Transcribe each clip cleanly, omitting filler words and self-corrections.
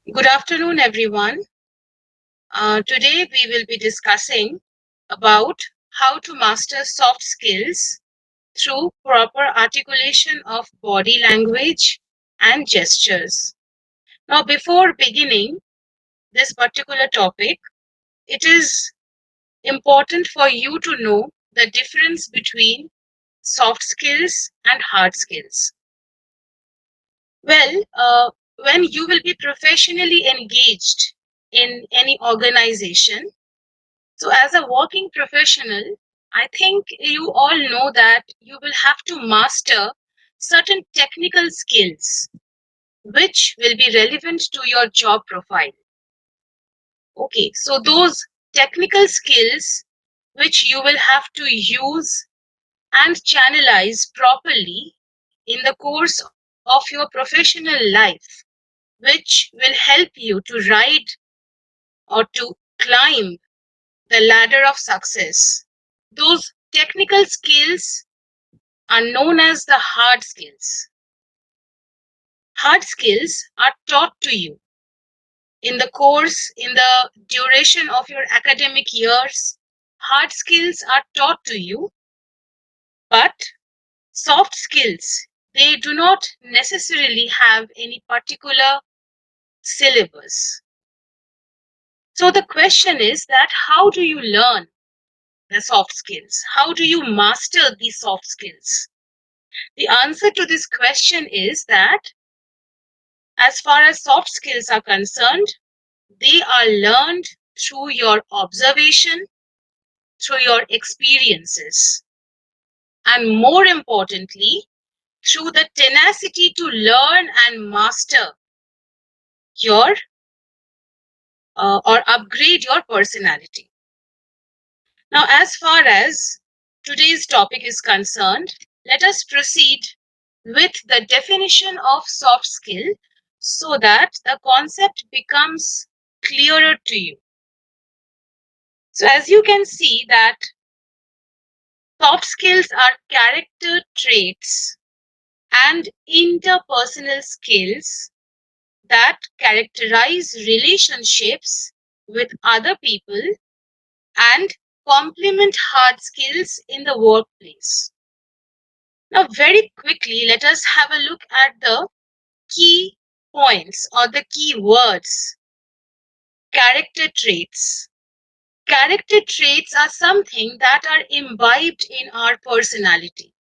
Good afternoon, everyone. Today we will be discussing about how to master soft skills through proper articulation of body language and gestures. Now, before beginning this particular topic, it is important for you to know the difference between soft skills and hard skills. Well, when you will be professionally engaged in any organization, so as a working professional, I think you all know that you will have to master certain technical skills which will be relevant to your job profile. Okay, so those technical skills which you will have to use and channelize properly in the course of your professional life, which will help you to ride or to climb the ladder of success. Those technical skills are known as the hard skills. Hard skills are taught to you in the course, in the duration of your academic years. Hard skills are taught to you, but soft skills, they do not necessarily have any particular syllabus. So the question is that how do you learn the soft skills? How do you master these soft skills? The answer to this question is that as far as soft skills are concerned, they are learned through your observation, through your experiences, and more importantly, through the tenacity to learn and master your or upgrade your personality. Now, as far as today's topic is concerned, let us proceed with the definition of soft skill so that the concept becomes clearer to you. So as you can see that soft skills are character traits and interpersonal skills that characterize relationships with other people and complement hard skills in the workplace. Now, very quickly, let us have a look at the key points or the key words. Character traits. Character traits are something that are imbibed in our personality.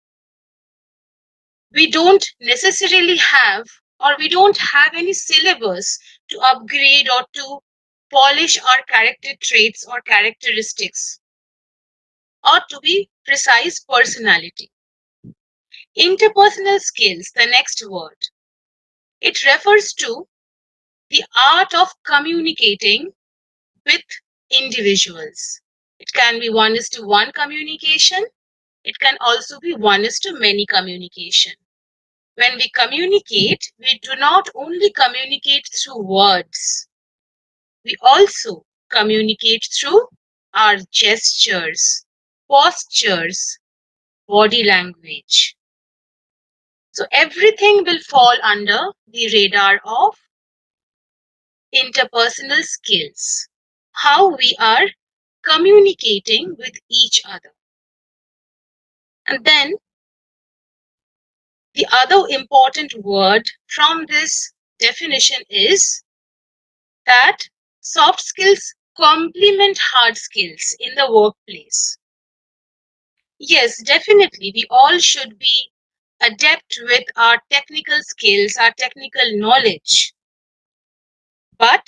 We don't necessarily have, or we don't have any syllabus to upgrade or to polish our character traits or characteristics, or to be precise, personality. Interpersonal skills, the next word. It refers to the art of communicating with individuals. It can be one-to-one communication. It can also be one-to-many communication. When we communicate, we do not only communicate through words, we also communicate through our gestures, postures, body language. So everything will fall under the radar of interpersonal skills, how we are communicating with each other. And then the other important word from this definition is that soft skills complement hard skills in the workplace. Yes, definitely, we all should be adept with our technical skills, our technical knowledge. But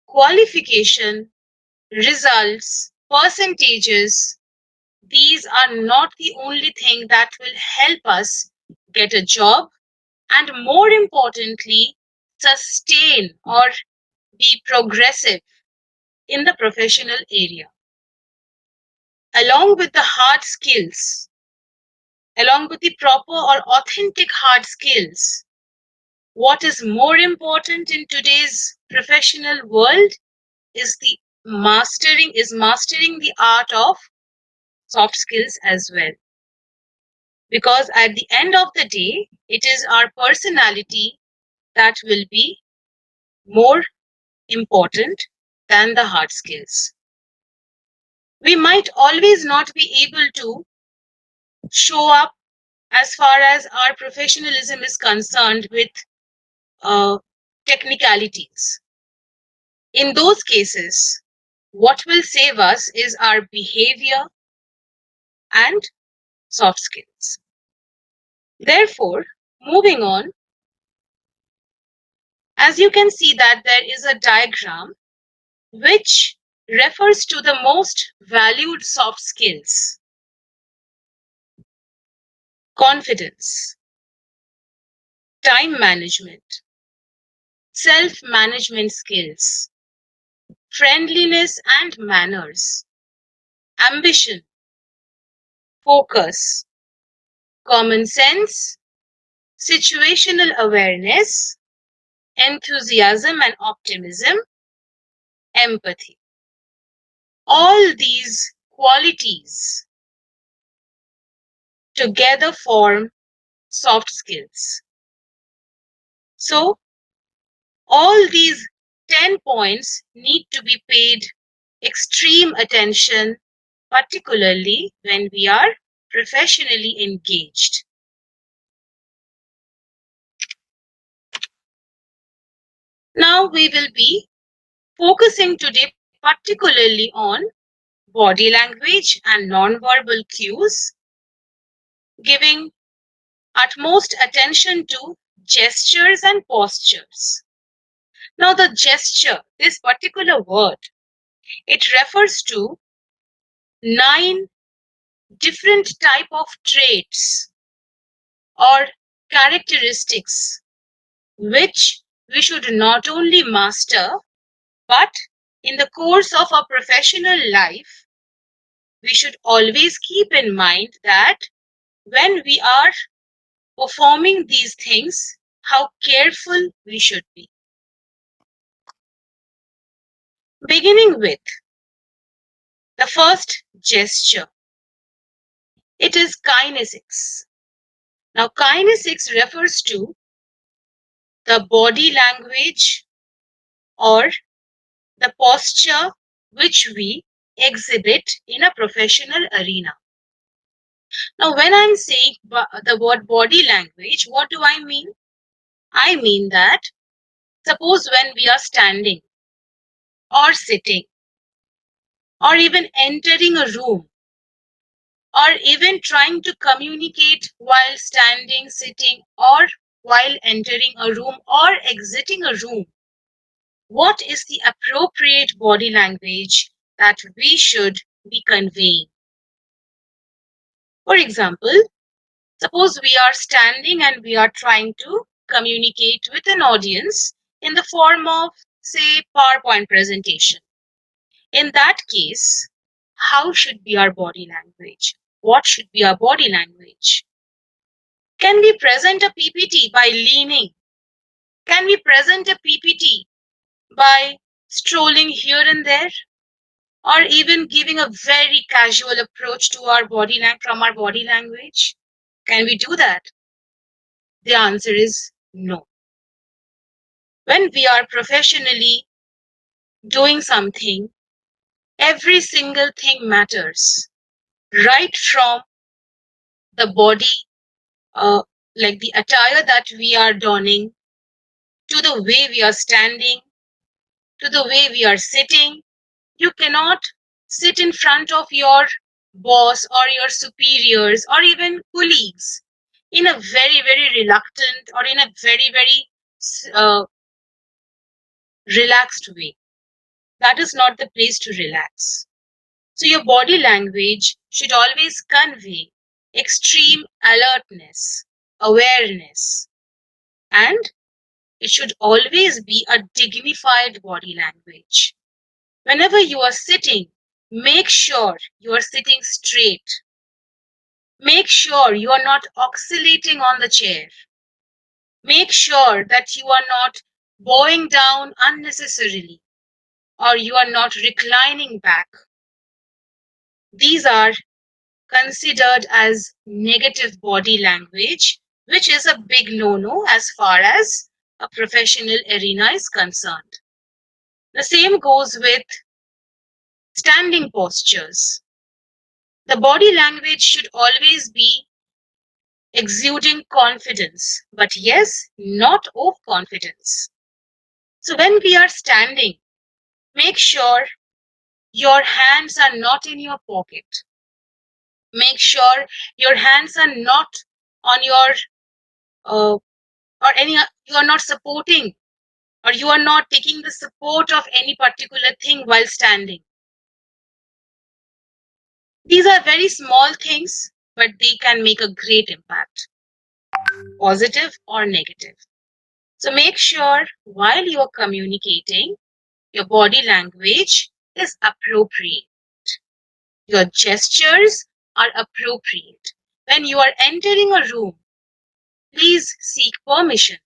qualification, results, percentages, these are not the only thing that will help us get a job and more importantly, sustain or be progressive in the professional area. Along with the hard skills, along with the proper or authentic hard skills, what is more important in today's professional world is mastering the art of soft skills as well. Because at the end of the day, it is our personality that will be more important than the hard skills. We might always not be able to show up as far as our professionalism is concerned with uh, technicalities. In those cases, what will save us is our behavior and soft skills. Therefore, moving on, as you can see that there is a diagram which refers to the most valued soft skills: confidence, time management, self-management skills, friendliness and manners, ambition, focus, common sense, situational awareness, enthusiasm and optimism, empathy. All these qualities together form soft skills. So, all these 10 points need to be paid extreme attention, particularly when we are professionally engaged. Now, we will be focusing today particularly on body language and non-verbal cues, giving utmost attention to gestures and postures. Now, the gesture, this particular word, it refers to 9 different type of traits or characteristics which we should not only master, but in the course of our professional life, we should always keep in mind that when we are performing these things, how careful we should be. Beginning with the first gesture, it is kinesics. Now, kinesics refers to the body language or the posture which we exhibit in a professional arena. Now, when I'm saying the word body language, what do I mean? I mean that suppose when we are standing or sitting or even entering a room or even trying to communicate while standing, sitting, or while entering a room or exiting a room, what is the appropriate body language that we should be conveying? For example, suppose we are standing and we are trying to communicate with an audience in the form of, say, PowerPoint presentation. In that case, how should be our body language? What should be our body language? Can we present a PPT by leaning? Can we present a PPT by strolling here and there? Or even giving a very casual approach to our from our body language? Can we do that? The answer is no. When we are professionally doing something, every single thing matters, right from the body, uh, like the attire that we are donning, to the way we are standing, to the way we are sitting. You cannot sit in front of your boss or your superiors or even colleagues in a very, very reluctant or in a very, very uh, relaxed way. That is not the place to relax. So your body language should always convey extreme alertness, awareness, and it should always be a dignified body language. Whenever you are sitting, make sure you are sitting straight. Make sure you are not oscillating on the chair. Make sure that you are not bowing down unnecessarily or you are not reclining back. These are considered as negative body language, which is a big no-no as far as a professional arena is concerned. The same goes with standing postures. The body language should always be exuding confidence, but yes, not overconfidence. So when we are standing, make sure your hands are not in your pocket. Make sure your hands are not on your or any you are not supporting or you are not taking the support of any particular thing while standing. These are very small things, but they can make a great impact, positive or negative. So make sure while you are communicating, your body language is appropriate. Your gestures are appropriate. When you are entering a room, please seek permission.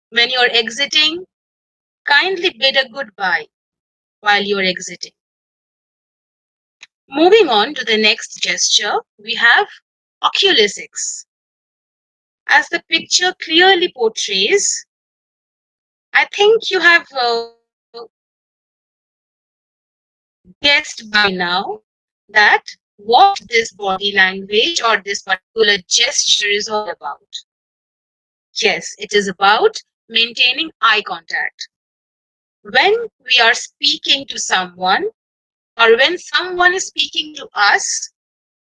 When you are exiting, kindly bid a goodbye while you are exiting. Moving on to the next gesture, we have oculesics. As the picture clearly portrays, I think you have guessed by now that what this body language or this particular gesture is all about. Yes, it is about maintaining eye contact. When we are speaking to someone or when someone is speaking to us,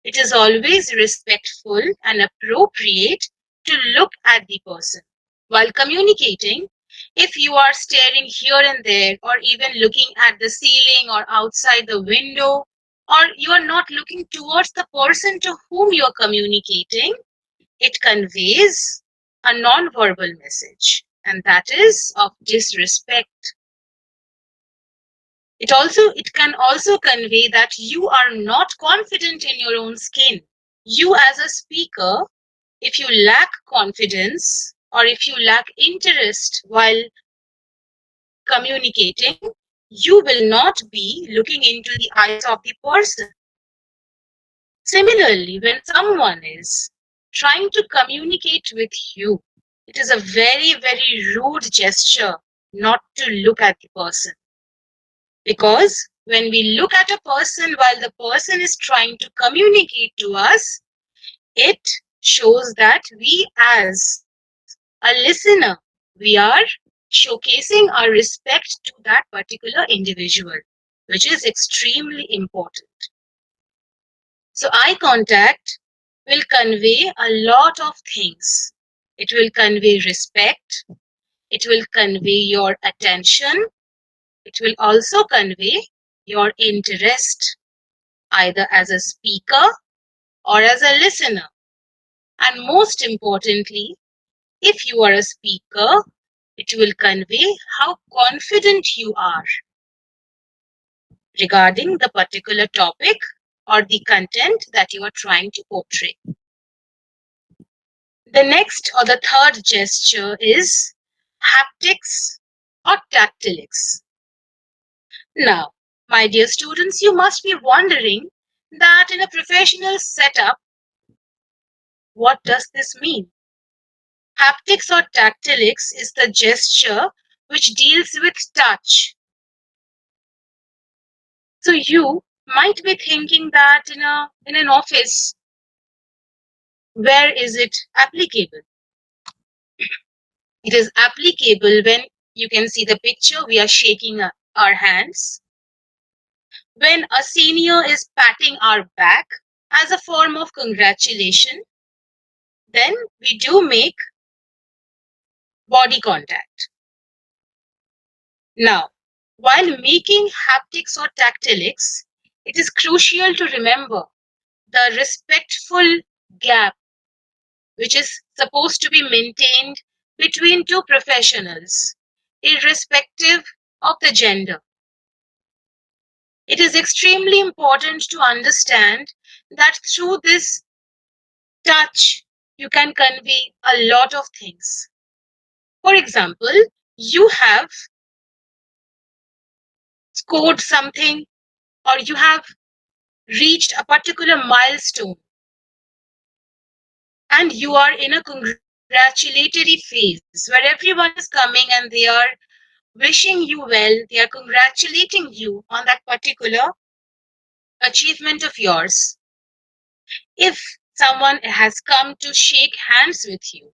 it is always respectful and appropriate to look at the person. While communicating, if you are staring here and there or even looking at the ceiling or outside the window, or you are not looking towards the person to whom you are communicating, it conveys a non-verbal message, and that is of disrespect. It can also convey that you are not confident in your own skin. You as a speaker, if you lack confidence or if you lack interest while communicating, you will not be looking into the eyes of the person. Similarly, when someone is trying to communicate with you, it is a very, very rude gesture not to look at the person. Because when we look at a person while the person is trying to communicate to us, it shows that we as a listener, we are showcasing our respect to that particular individual, which is extremely important. So eye contact will convey a lot of things. It will convey respect. It will convey your attention. It will also convey your interest, either as a speaker or as a listener. And most importantly, if you are a speaker, it will convey how confident you are regarding the particular topic or the content that you are trying to portray. The next or the third gesture is haptics or tactilics. Now, my dear students, you must be wondering that in a professional setup, what does this mean? Haptics or tactilics is the gesture which deals with touch. So you might be thinking that in an office, where is it applicable? It is applicable when you can see the picture, we are shaking our hands. When a senior is patting our back as a form of congratulation, then we do make body contact. Now, while making haptics or tactilics, it is crucial to remember the respectful gap which is supposed to be maintained between two professionals, irrespective of the gender. It is extremely important to understand that through this touch, you can convey a lot of things. For example, you have scored something or you have reached a particular milestone and you are in a congratulatory phase where everyone is coming and they are wishing you well, they are congratulating you on that particular achievement of yours. If someone has come to shake hands with you,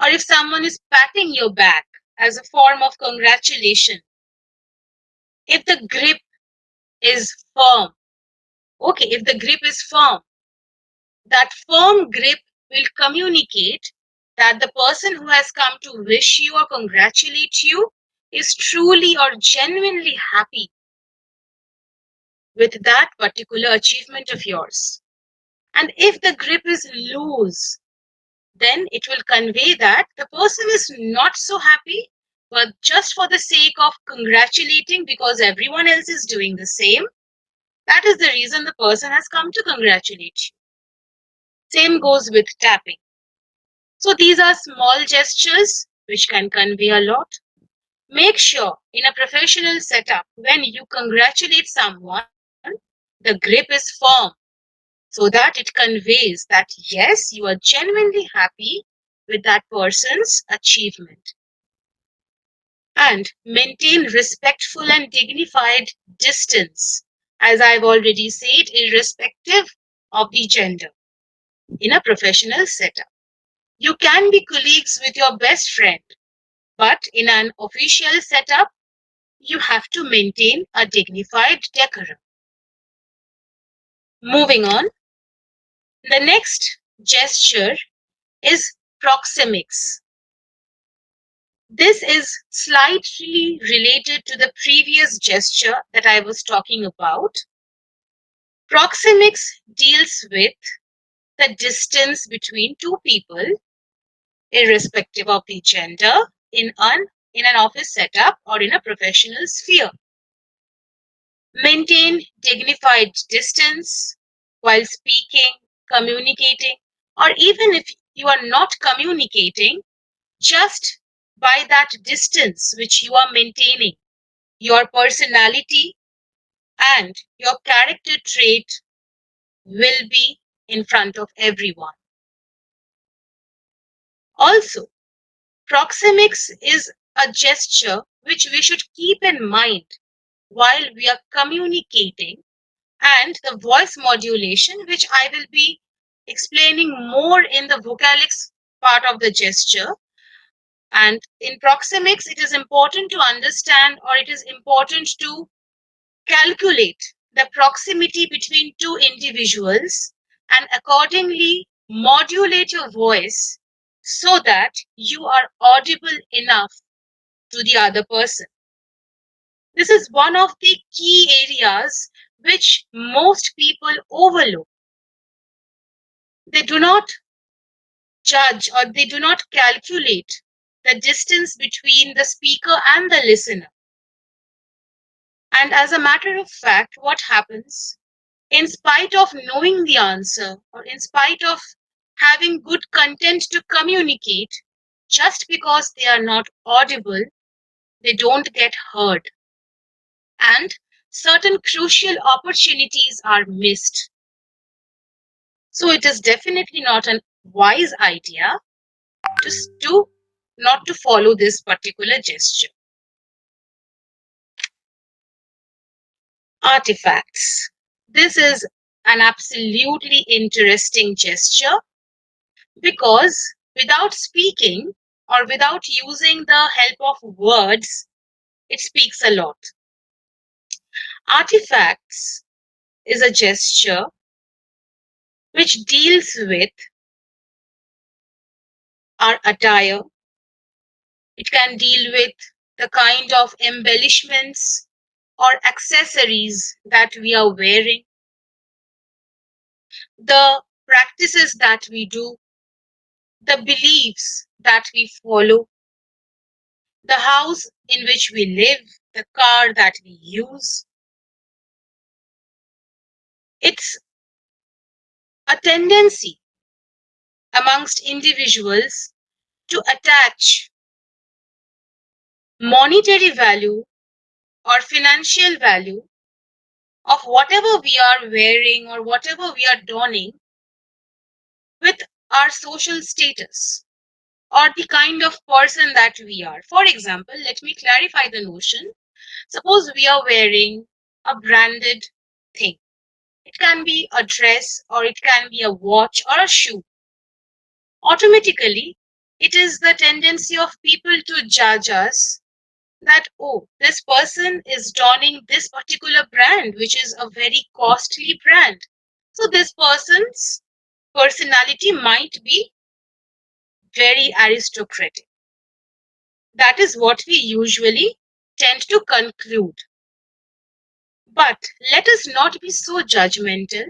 or if someone is patting your back as a form of congratulation, if the grip is firm, okay, if the grip is firm, that firm grip will communicate that the person who has come to wish you or congratulate you is truly or genuinely happy with that particular achievement of yours. And if the grip is loose, then it will convey that the person is not so happy, but just for the sake of congratulating because everyone else is doing the same, that is the reason the person has come to congratulate you. Same goes with tapping. So these are small gestures which can convey a lot. Make sure in a professional setup, when you congratulate someone, the grip is firm so that it conveys that yes, you are genuinely happy with that person's achievement. And maintain respectful and dignified distance, as I've already said, irrespective of the gender in a professional setup. You can be colleagues with your best friend, but in an official setup, you have to maintain a dignified decorum. Moving on, the next gesture is proxemics. This is slightly related to the previous gesture that I was talking about. Proxemics deals with the distance between two people, irrespective of the gender, in an office setup or in a professional sphere. Maintain dignified distance while speaking, communicating, or even if you are not communicating, just by that distance which you are maintaining, your personality and your character trait will be in front of everyone. Also, proxemics is a gesture which we should keep in mind while we are communicating, and the voice modulation, which I will be explaining more in the vocalics part of the gesture. And in proxemics, it is important to understand, or it is important to calculate the proximity between two individuals and accordingly modulate your voice so that you are audible enough to the other person. This is one of the key areas which most people overlook. They do not judge or they do not calculate the distance between the speaker and the listener. And as a matter of fact, what happens, in spite of knowing the answer or in spite of having good content to communicate, just because they are not audible, they don't get heard. And certain crucial opportunities are missed. So it is definitely not a wise idea to not to follow this particular gesture. Artifacts. This is an absolutely interesting gesture because without speaking or without using the help of words, it speaks a lot. Artifacts is a gesture which deals with our attire. It can deal with the kind of embellishments or accessories that we are wearing, the practices that we do, the beliefs that we follow, the house in which we live, the car that we use. It's a tendency amongst individuals to attach monetary value or financial value of whatever we are wearing or whatever we are donning with our social status or the kind of person that we are. For example, let me clarify the notion. Suppose we are wearing a branded thing. It can be a dress or it can be a watch or a shoe. Automatically, it is the tendency of people to judge us that, oh, this person is donning this particular brand, which is a very costly brand. So this person's personality might be very aristocratic. That is what we usually tend to conclude. But let us not be so judgmental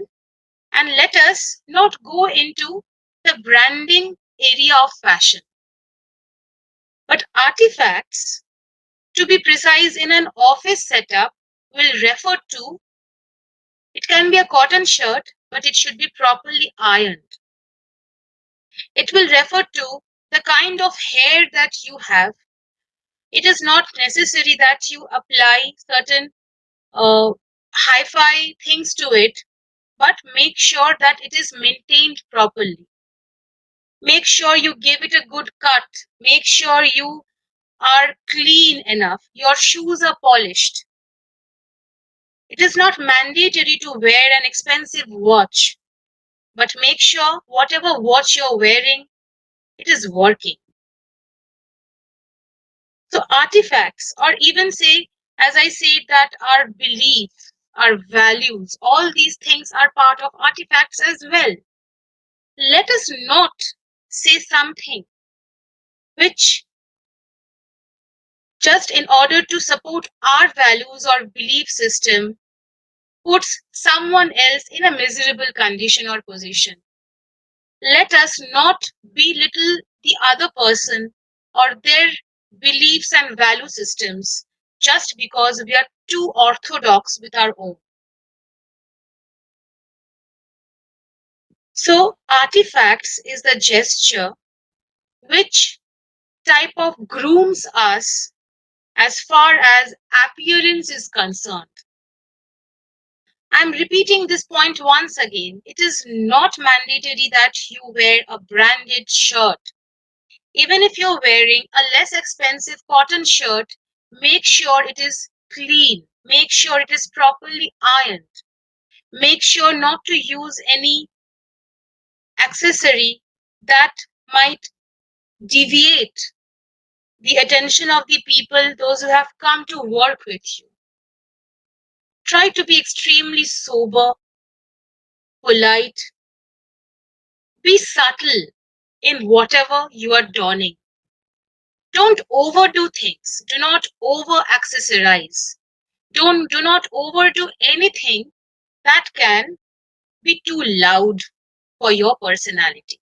and let us not go into the branding area of fashion. But artifacts, to be precise, in an office setup, will refer to, it can be a cotton shirt, but it should be properly ironed. It will refer to the kind of hair that you have. It is not necessary that you apply certain hi-fi things to it, but make sure that it is maintained properly. Make sure you give it a good cut. Make sure you are clean enough. Your shoes are polished. It is not mandatory to wear an expensive watch, but make sure whatever watch you're wearing, it is working. So artifacts, or even say, as I said, that our beliefs, our values, all these things are part of artifacts as well. Let us not say something which, just in order to support our values or belief system, puts someone else in a miserable condition or position. Let us not belittle the other person or their beliefs and value systems just because we are too orthodox with our own. So, artifacts is the gesture which type of grooms us as far as appearance is concerned. I'm repeating this point once again. It is not mandatory that you wear a branded shirt. Even if you're wearing a less expensive cotton shirt, make sure it is clean. Make sure it is properly ironed. Make sure not to use any accessory that might deviate the attention of the people, those who have come to work with you. Try to be extremely sober, polite, be subtle in whatever you are donning. Don't overdo things. Do not over accessorize. Do not overdo anything that can be too loud for your personality.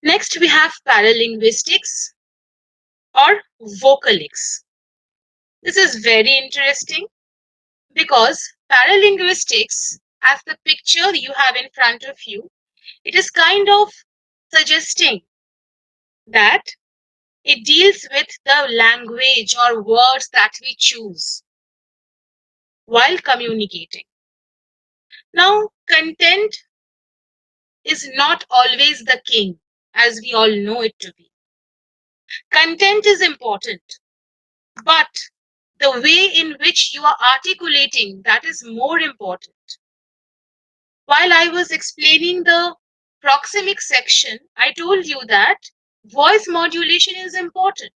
Next, we have paralinguistics or vocalics. This is very interesting because paralinguistics, as the picture you have in front of you, it is kind of suggesting that it deals with the language or words that we choose while communicating. Now, content is not always the king, as we all know it to be. Content is important, but the way in which you are articulating, that is more important. While I was explaining the proxemic section, I told you that voice modulation is important.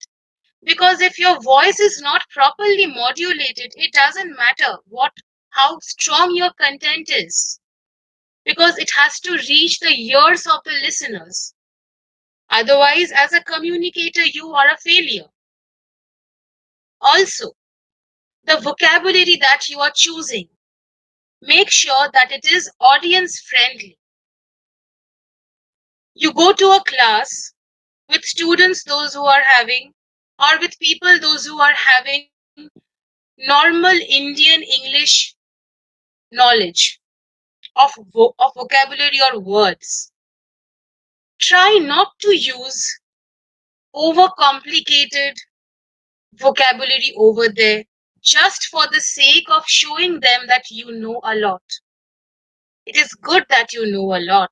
Because if your voice is not properly modulated, it doesn't matter how strong your content is. Because it has to reach the ears of the listeners. Otherwise, as a communicator, you are a failure. Also, the vocabulary that you are choosing, make sure that it is audience friendly. You go to a class with students, those who are having, or with people, those who are having normal Indian English knowledge of vocabulary or words. Try not to use overcomplicated vocabulary over there just for the sake of showing them that you know a lot. It is good that you know a lot,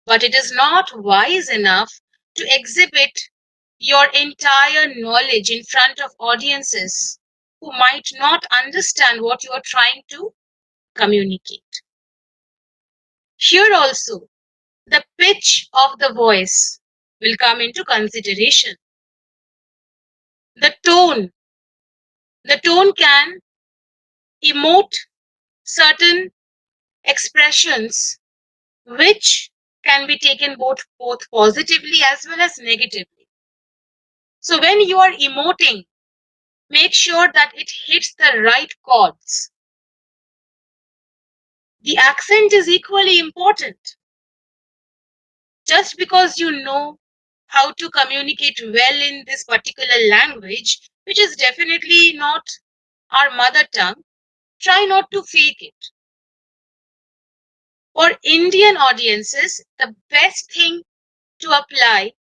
but it is not wise enough to exhibit your entire knowledge in front of audiences who might not understand what you are trying to communicate. Here also, the pitch of the voice will come into consideration. The tone, the tone can emote certain expressions which can be taken both positively as well as negatively. So when you are emoting, make sure that it hits the right chords. The accent is equally important. Just because you know how to communicate well in this particular language, which is definitely not our mother tongue, try not to fake it. For Indian audiences, the best thing to apply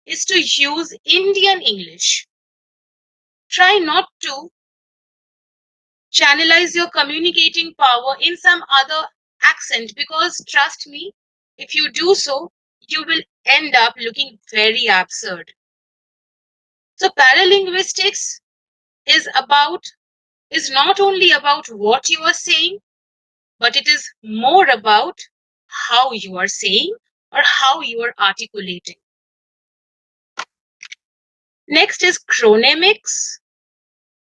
is to use Indian English. Try not to channelize your communicating power in some other accent, because trust me, if you do so, you will end up looking very absurd. So paralinguistics is not only about what you are saying, but it is more about how you are saying or how you are articulating. Next is chronemics.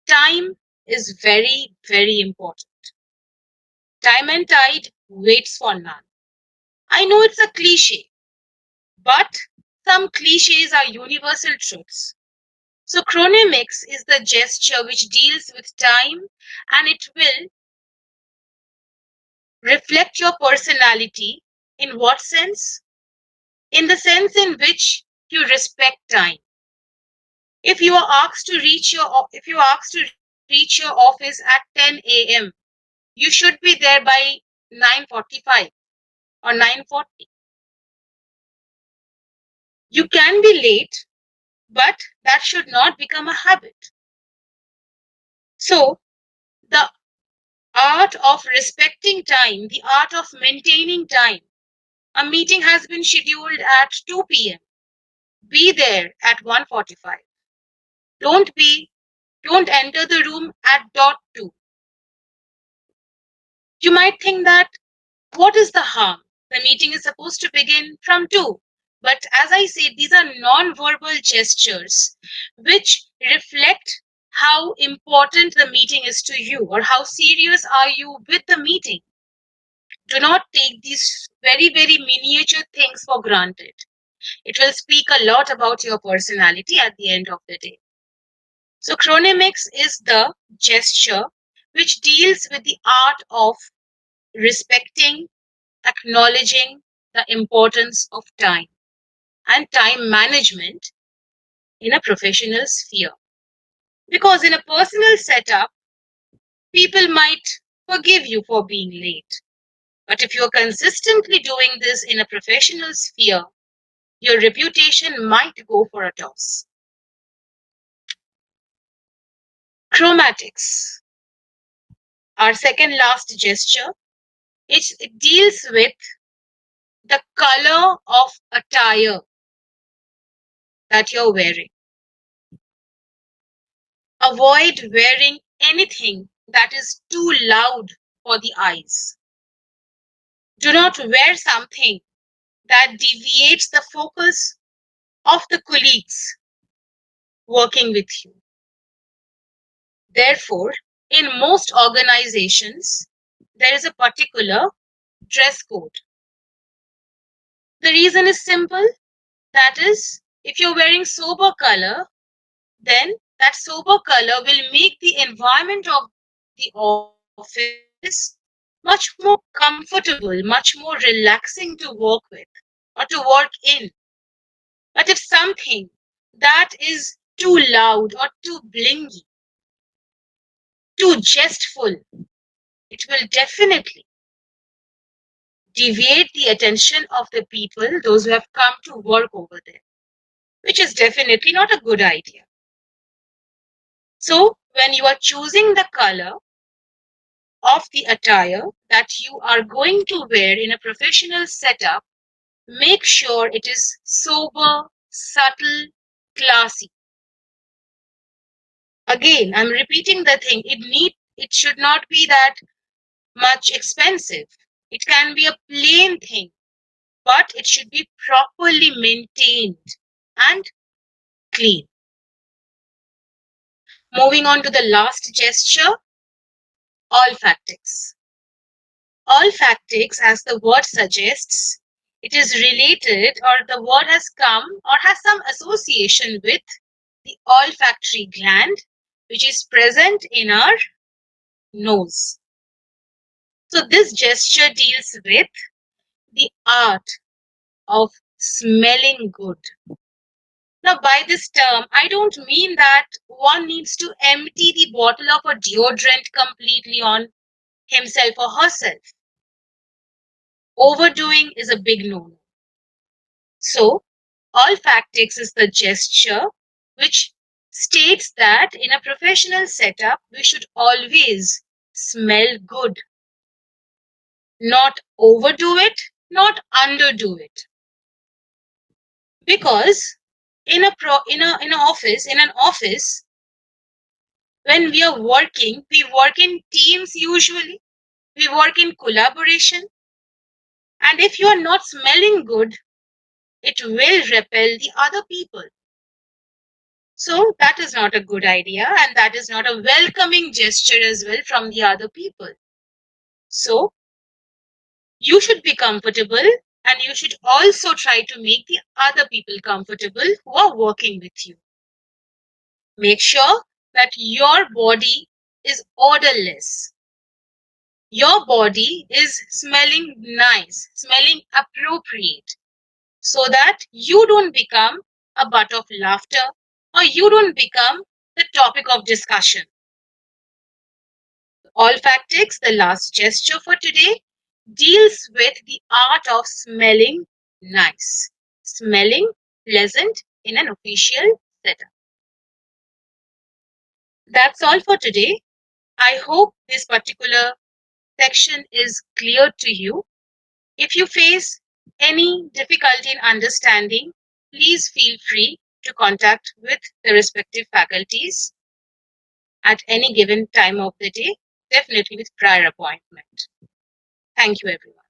Time is very, very important. Time and tide waits for none. I know it's a cliche, but some cliches are universal truths. So chronemics is the gesture which deals with time, and it will reflect your personality. In what sense? In the sense in which you respect time. If you are asked to reach your office at 10 a.m., you should be there by 9:45 or 9:40. You can be late, but that should not become a habit. So, the art of respecting time, the art of maintaining time. A meeting has been scheduled at 2 p.m. Be there at 1:45. Don't enter the room at dot 2. You might think that, what is the harm? The meeting is supposed to begin from 2. But as I said, these are non-verbal gestures which reflect how important the meeting is to you, or how serious are you with the meeting. Do not take these very, very miniature things for granted. It will speak a lot about your personality at the end of the day. So chronemics is the gesture which deals with the art of respecting, acknowledging the importance of time and time management in a professional sphere. Because in a personal setup, people might forgive you for being late. But if you're consistently doing this in a professional sphere, your reputation might go for a toss. Chromatics, our second last gesture, it deals with the color of attire that you're wearing. Avoid wearing anything that is too loud for the eyes. Do not wear something that deviates the focus of the colleagues working with you. Therefore, in most organizations, there is a particular dress code. The reason is simple. That is, if you're wearing sober color, then that sober color will make the environment of the office much more comfortable, much more relaxing to work with or to work in. But if something that is too loud or too blingy, too jestful, it will definitely deviate the attention of the people, those who have come to work over there, which is definitely not a good idea. So when you are choosing the color of the attire that you are going to wear in a professional setup, make sure it is sober, subtle, classy. Again, I'm repeating the thing. It should not be that much expensive. It can be a plain thing, but it should be properly maintained and clean. Moving on to the last gesture, olfactics. Olfactics, as the word suggests, it is related, or the word has come or has some association with the olfactory gland, which is present in our nose. So this gesture deals with the art of smelling good. Now, by this term, I don't mean that one needs to empty the bottle of a deodorant completely on himself or herself. Overdoing is a big no-no. So, olfactics is the gesture which states that in a professional setup, we should always smell good. Not overdo it, not underdo it. Because in an office, when we are working, we work in teams usually. We work in collaboration. And if you are not smelling good, it will repel the other people. So that is not a good idea, and that is not a welcoming gesture as well from the other people. So you should be comfortable, and you should also try to make the other people comfortable who are working with you. Make sure that your body is odorless. Your body is smelling nice, smelling appropriate, so that you don't become a butt of laughter or you don't become the topic of discussion. Olfactics, the last gesture for today, deals with the art of smelling nice, smelling pleasant in an official setup. That's all for today. I hope this particular section is clear to you. If you face any difficulty in understanding, please feel free to contact with the respective faculties at any given time of the day, definitely with prior appointment. Thank you, everyone.